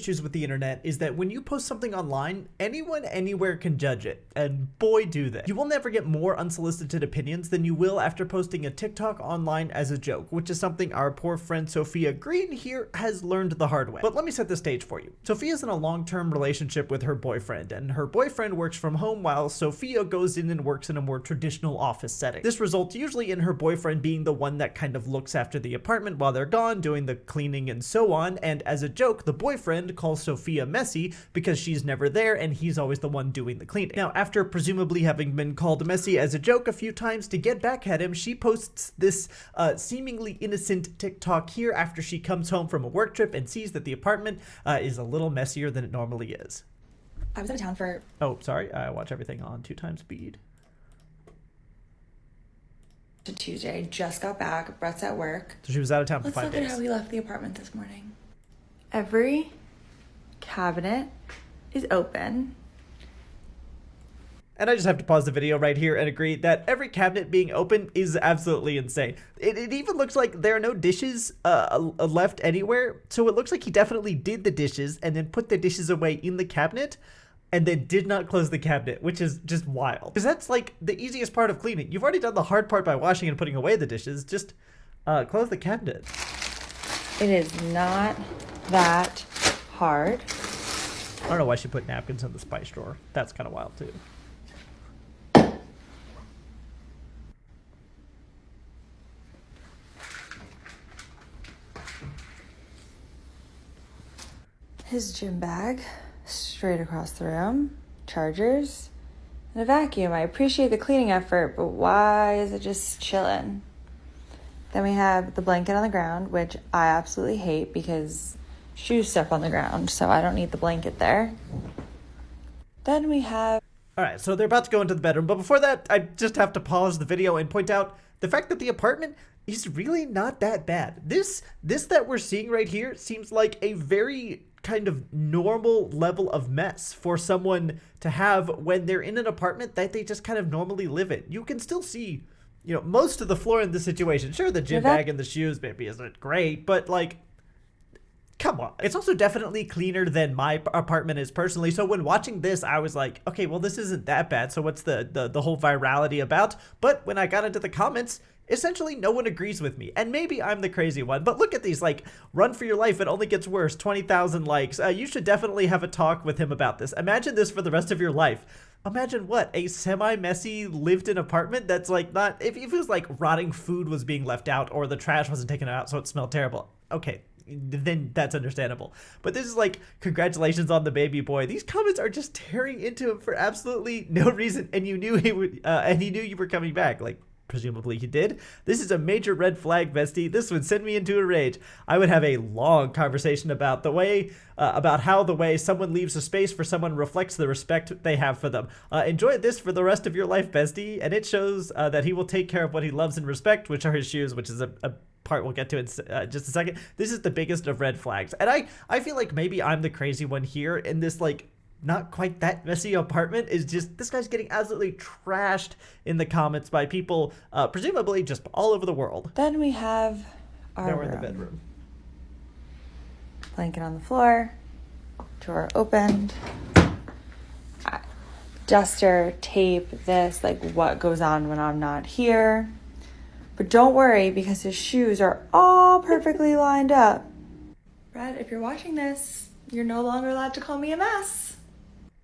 issues with the internet is that when you post something online, anyone anywhere can judge it, and boy do they. You will never get more unsolicited opinions than you will after posting a TikTok online as a joke, which is something our poor friend Sophia Green here has learned the hard way. But let me set the stage for you. Sophia's in a long-term relationship with her boyfriend, and her boyfriend works from home while Sophia goes in and works in a more traditional office setting. This results usually in her boyfriend being the one that kind of looks after the apartment while they're gone, doing the cleaning and so on, and as a joke, the boyfriend calls Sophia messy because she's never there and he's always the one doing the cleaning. Now, after presumably having been called messy as a joke a few times, to get back at him, she posts this seemingly innocent TikTok here after she comes home from a work trip and sees that the apartment is a little messier than it normally is. I was out of town for... Oh, sorry. I watch everything on 2x speed. Tuesday. I just got back. Brett's at work. So she was out of town for Let's 5 look days. at how we left the apartment this morning. Every cabinet is open. And I just have to pause the video right here and agree that every cabinet being open is absolutely insane. It even looks like there are no dishes left anywhere. So it looks like he definitely did the dishes and then put the dishes away in the cabinet and then did not close the cabinet, which is just wild. Because that's like the easiest part of cleaning. You've already done the hard part by washing and putting away the dishes. Just close the cabinet. It is not that hard. I don't know why she put napkins in the spice drawer. That's kind of wild too. His gym bag straight across the room, chargers, and a vacuum. I appreciate the cleaning effort, but why is it just chilling? Then we have the blanket on the ground, which I absolutely hate because shoes step on the ground, so I don't need the blanket there. Then we have... All right, so they're about to go into the bedroom, but before that, I just have to pause the video and point out the fact that the apartment is really not that bad. This that we're seeing right here seems like a very kind of normal level of mess for someone to have when they're in an apartment that they just kind of normally live in. You can still see, you know, most of the floor in this situation. Sure, the gym bag and the shoes maybe isn't great, but like, come on. It's also definitely cleaner than my apartment is personally. So when watching this, I was like, okay, well, this isn't that bad. So what's the whole virality about? But when I got into the comments, essentially no one agrees with me, and maybe I'm the crazy one, but look at these, like, run for your life, it only gets worse, 20,000 likes. You should definitely have a talk with him about this. Imagine this for the rest of your life. Imagine what, a semi-messy lived-in apartment that's like not, if it was like rotting food was being left out or the trash wasn't taken out so it smelled terrible. Okay, then that's understandable. But this is like, congratulations on the baby boy. These comments are just tearing into him for absolutely no reason, and you knew he would, and he knew you were coming back. Like, presumably he did. This is a major red flag, bestie. This would send me into a rage. I would have a long conversation about the way, about how the way someone leaves a space for someone reflects the respect they have for them. Enjoy this for the rest of your life, bestie. And it shows that he will take care of what he loves and respect, which are his shoes, which is a part we'll get to in just a second. This is the biggest of red flags. And I feel like maybe I'm the crazy one here in this, like, not quite that messy apartment. Is just, this guy's getting absolutely trashed in the comments by people, presumably just all over the world. Then we have our Now we're in the bedroom. Blanket on the floor, drawer opened, duster, tape, this, like what goes on when I'm not here. But don't worry, because his shoes are all perfectly lined up. Brad, if you're watching this, you're no longer allowed to call me a mess.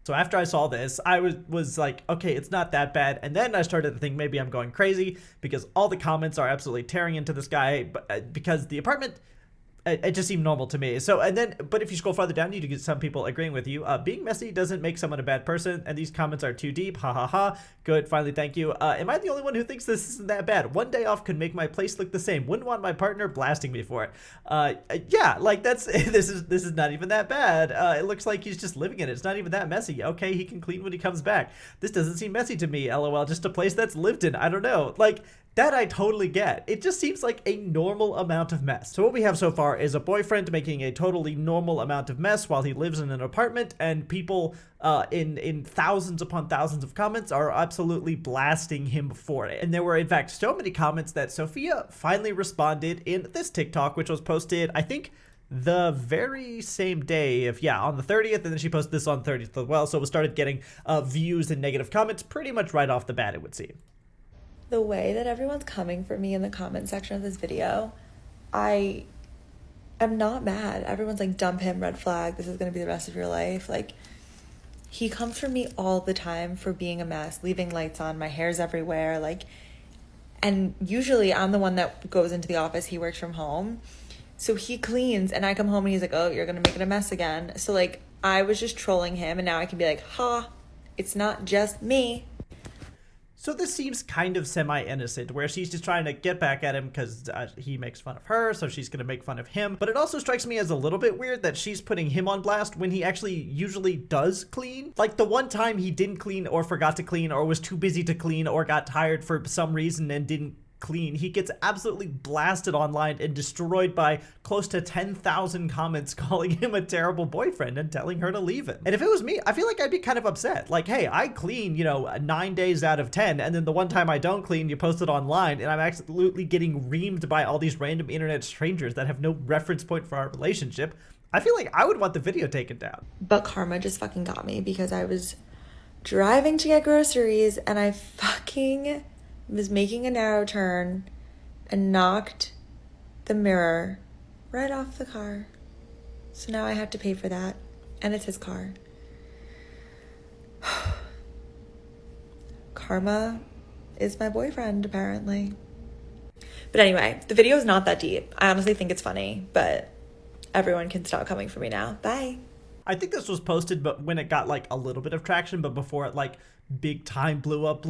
So after I saw this, I was like, okay, it's not that bad. And then I started to think maybe I'm going crazy because all the comments are absolutely tearing into this guy, because the apartment, it just seemed normal to me. So, and then, but if you scroll farther down, you get some people agreeing with you. Being messy doesn't make someone a bad person, and these comments are too deep. Ha ha ha. Good. Finally, thank you. Am I the only one who thinks this isn't that bad? One day off could make my place look the same. Wouldn't want my partner blasting me for it. Yeah, like that's this is not even that bad. It looks like he's just living in it. It's not even that messy. Okay, he can clean when he comes back. This doesn't seem messy to me. LOL. Just a place that's lived in. I don't know. Like, that I totally get. It just seems like a normal amount of mess. So what we have so far is a boyfriend making a totally normal amount of mess while he lives in an apartment, and people in thousands upon thousands of comments are absolutely blasting him for it. And there were in fact so many comments that Sophia finally responded in this TikTok, which was posted, I think, the very same day, on the 30th, and then she posted this on 30th as well, so it started getting views and negative comments pretty much right off the bat, it would seem. The way that everyone's coming for me in the comment section of this video, I am not mad. Everyone's like, dump him, red flag, this is gonna be the rest of your life. Like, he comes for me all the time for being a mess, leaving lights on, my hair's everywhere, like, and usually I'm the one that goes into the office, he works from home. So he cleans and I come home and he's like, oh, you're gonna make it a mess again. So like, I was just trolling him and now I can be like, ha, it's not just me. So this seems kind of semi-innocent, where she's just trying to get back at him because he makes fun of her, so she's going to make fun of him. But it also strikes me as a little bit weird that she's putting him on blast when he actually usually does clean. Like the one time he didn't clean or forgot to clean or was too busy to clean or got tired for some reason and didn't clean, he gets absolutely blasted online and destroyed by close to 10,000 comments calling him a terrible boyfriend and telling her to leave him. And if it was me, I feel like I'd be kind of upset. Like, hey, I clean, 9 days out of 10, and then the one time I don't clean, you post it online, and I'm absolutely getting reamed by all these random internet strangers that have no reference point for our relationship. I feel like I would want the video taken down. But karma just fucking got me because I was driving to get groceries and I fucking was making a narrow turn and knocked the mirror right off the car. So now I have to pay for that. And it's his car. Karma is my boyfriend, apparently. But anyway, the video is not that deep. I honestly think it's funny, but everyone can stop coming for me now. Bye. I think this was posted, but when it got like a little bit of traction, but before it like big time blew up.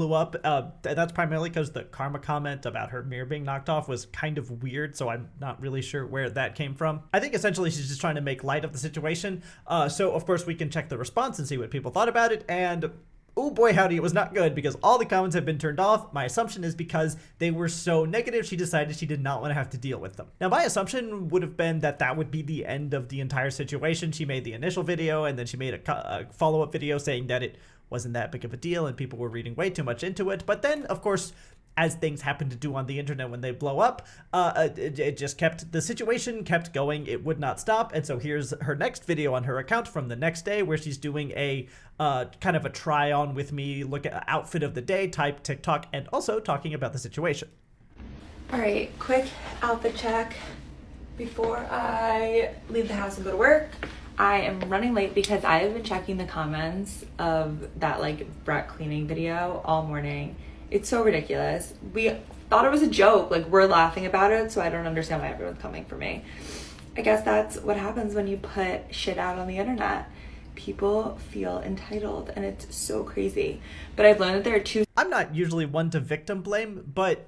That's primarily because the karma comment about her mirror being knocked off was kind of weird, so I'm not really sure where that came from. I think essentially she's just trying to make light of the situation. So of course we can check the response and see what people thought about it, and oh boy howdy, it was not good because all the comments have been turned off. My assumption is because they were so negative, she decided she did not want to have to deal with them. Now my assumption would have been that that would be the end of the entire situation. She made the initial video and then she made a follow-up video saying that it wasn't that big of a deal and people were reading way too much into it. But then of course, as things happen to do on the internet when they blow up, it just kept, the situation kept going. It would not stop. And so here's her next video on her account from the next day where she's doing a kind of a try on with me, look at outfit of the day type TikTok, and also talking about the situation. All right, quick outfit check before I leave the house and go to work. I am running late because I have been checking the comments of that like Brett cleaning video all morning. It's so ridiculous. We thought it was a joke. Like, we're laughing about it, so I don't understand why everyone's coming for me. I guess that's what happens when you put shit out on the internet. People feel entitled, and it's so crazy. But I've learned that there are two... I'm not usually one to victim blame, but,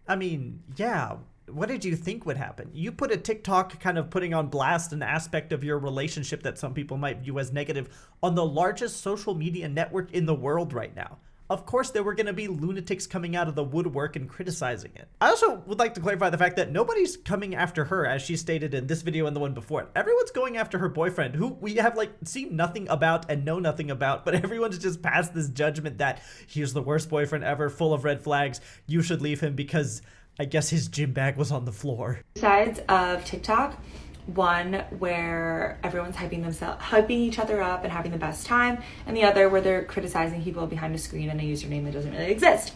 I mean, yeah, what did you think would happen? You put a TikTok kind of putting on blast an aspect of your relationship that some people might view as negative on the largest social media network in the world right now. Of course, there were going to be lunatics coming out of the woodwork and criticizing it. I also would like to clarify the fact that nobody's coming after her, as she stated in this video and the one before it. Everyone's going after her boyfriend, who we have like seen nothing about and know nothing about, but everyone's just passed this judgment that he's the worst boyfriend ever, full of red flags. You should leave him because I guess his gym bag was on the floor. Sides of TikTok. One where everyone's hyping each other up and having the best time, and the other where they're criticizing people behind a screen and a username that doesn't really exist.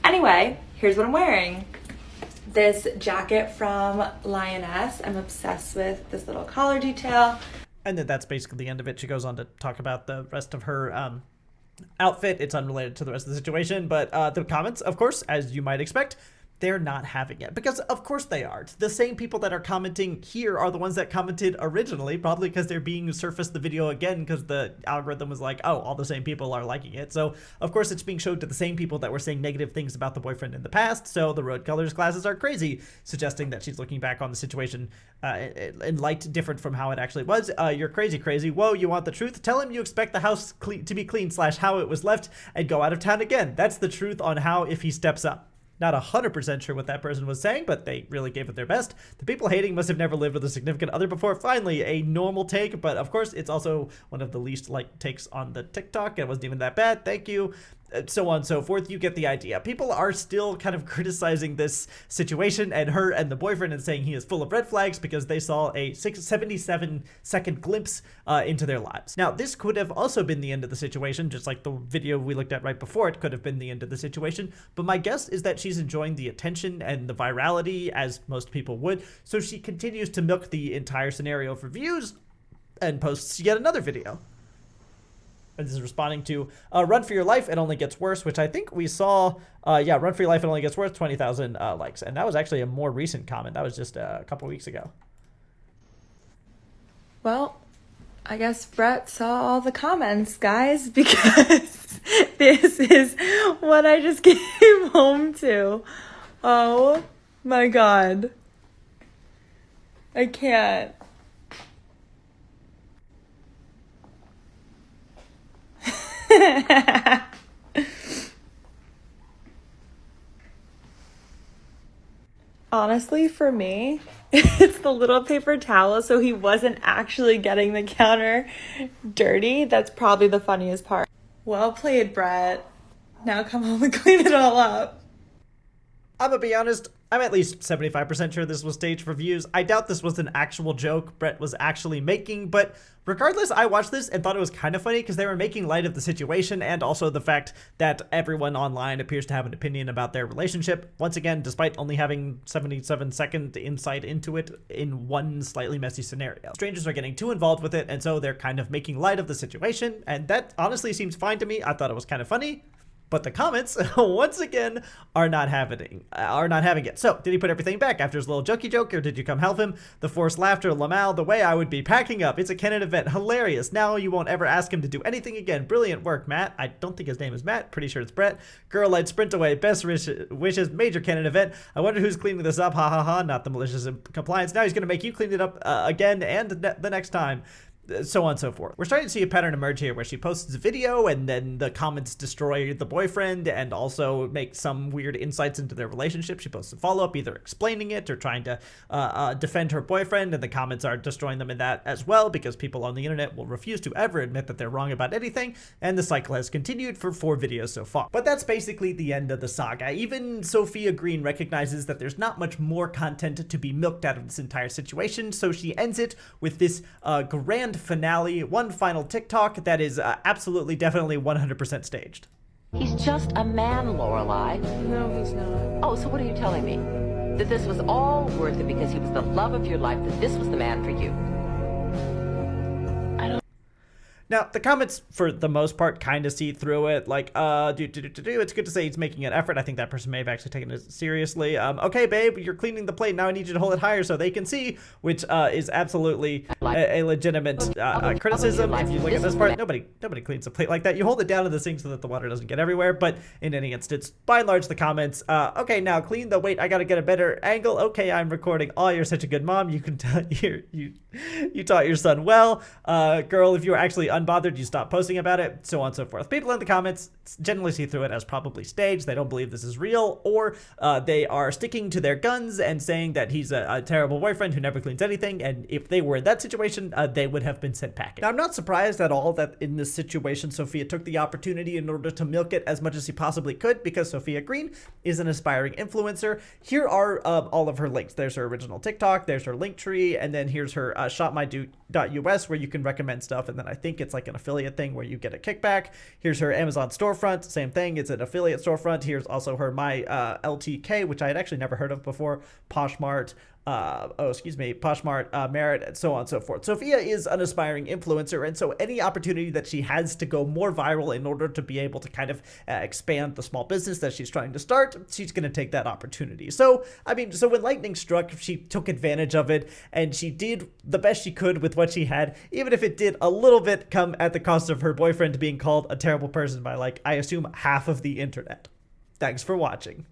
Anyway, here's what I'm wearing. This jacket from Lioness. I'm obsessed with this little collar detail. And then that's basically the end of it. She goes on to talk about the rest of her outfit. It's unrelated to the rest of the situation, but the comments, of course, as you might expect, they're not having it, because of course they are. The same people that are commenting here are the ones that commented originally, probably because they're being surfaced the video again because the algorithm was like, oh, all the same people are liking it. So of course it's being showed to the same people that were saying negative things about the boyfriend in the past. So the road colors glasses are crazy, suggesting that she's looking back on the situation in light different from how it actually was. You're crazy. Whoa, you want the truth? Tell him you expect the house to be clean / how it was left and go out of town again. That's the truth on how if he steps up. Not 100% sure what that person was saying, but they really gave it their best. The people hating must have never lived with a significant other before. Finally, a normal take, but of course, it's also one of the least liked takes on the TikTok. It wasn't even that bad. Thank you. so on and so forth. You get the idea. People are still kind of criticizing this situation and her and the boyfriend and saying he is full of red flags because they saw a 77-second glimpse into their lives. Now, this could have also been the end of the situation, just like the video we looked at right before. It could have been the end of the situation, but my guess is that she's enjoying the attention and the virality, as most people would, so she continues to milk the entire scenario for views and posts yet another video. And this is responding to Run for Your Life, It Only Gets Worse, which I think we saw, Run for Your Life, It Only Gets Worse, 20,000 likes. And that was actually a more recent comment. That was just a couple weeks ago. Well, I guess Brett saw all the comments, guys, because this is what I just came home to. Oh my God. I can't. Honestly, for me, it's the little paper towel, so he wasn't actually getting the counter dirty. That's probably the funniest part. Well played, Brett. Now come home and clean it all up. I'm gonna be honest, I'm at least 75% sure this was staged for views. I doubt this was an actual joke Brett was actually making, but regardless, I watched this and thought it was kind of funny because they were making light of the situation and also the fact that everyone online appears to have an opinion about their relationship. Once again, despite only having 77-second insight into it in one slightly messy scenario. Strangers are getting too involved with it, and so they're kind of making light of the situation, and that honestly seems fine to me. I thought it was kind of funny. But the comments, once again, are not having it. So, did he put everything back after his little jokey joke, or did you come help him? The forced laughter, Lamal, the way I would be packing up. It's a Canon event. Hilarious. Now you won't ever ask him to do anything again. Brilliant work, Matt. I don't think his name is Matt. Pretty sure it's Brett. Girl, I'd sprint away. Best wishes. Major Canon event. I wonder who's cleaning this up. Ha ha ha. Not the malicious compliance. Now he's going to make you clean it up again and the next time. So on and so forth. We're starting to see a pattern emerge here where she posts a video and then the comments destroy the boyfriend and also make some weird insights into their relationship. She posts a follow-up either explaining it or trying to defend her boyfriend, and the comments are destroying them in that as well because people on the internet will refuse to ever admit that they're wrong about anything, and the cycle has continued for 4 videos so far. But that's basically the end of the saga. Even Sophia Green recognizes that there's not much more content to be milked out of this entire situation, so she ends it with this grand finale, one final TikTok that is absolutely, definitely 100% staged. He's just a man, Lorelai. No, he's not. Oh, so what are you telling me? That this was all worth it because he was the love of your life, that this was the man for you? Now, the comments, for the most part, kind of see through it, like, it's good to say he's making an effort. I think that person may have actually taken it seriously. Okay, babe, you're cleaning the plate. Now I need you to hold it higher so they can see, which is absolutely a legitimate criticism. If you look at this part, nobody cleans a plate like that. You hold it down in the sink so that the water doesn't get everywhere, but in any instance, by and large, the comments, okay, now clean the, wait, I gotta get a better angle. Okay, I'm recording. Oh, you're such a good mom. You can tell, you taught your son well. Girl, if you were actually unbothered, you stop posting about it, so on and so forth. People in the comments generally see through it as probably staged. They don't believe this is real, or they are sticking to their guns and saying that he's a terrible boyfriend who never cleans anything, and if they were in that situation, they would have been sent packing. Now, I'm not surprised at all that in this situation, Sophia took the opportunity in order to milk it as much as she possibly could, because Sophia Green is an aspiring influencer. Here are all of her links. There's her original TikTok, there's her link tree, and then here's her shopmy.us where you can recommend stuff, and then I think it's like an affiliate thing where you get a kickback. Here's her Amazon storefront, same thing, it's an affiliate storefront. Here's also her my LTK, which I had actually never heard of before, Poshmart, Poshmart, Merit, and so on and so forth. Sophia is an aspiring influencer, and so any opportunity that she has to go more viral in order to be able to kind of expand the small business that she's trying to start, she's going to take that opportunity. So, I mean, so when lightning struck, she took advantage of it, and she did the best she could with what she had, even if it did a little bit come at the cost of her boyfriend being called a terrible person by, like, I assume half of the internet. Thanks for watching.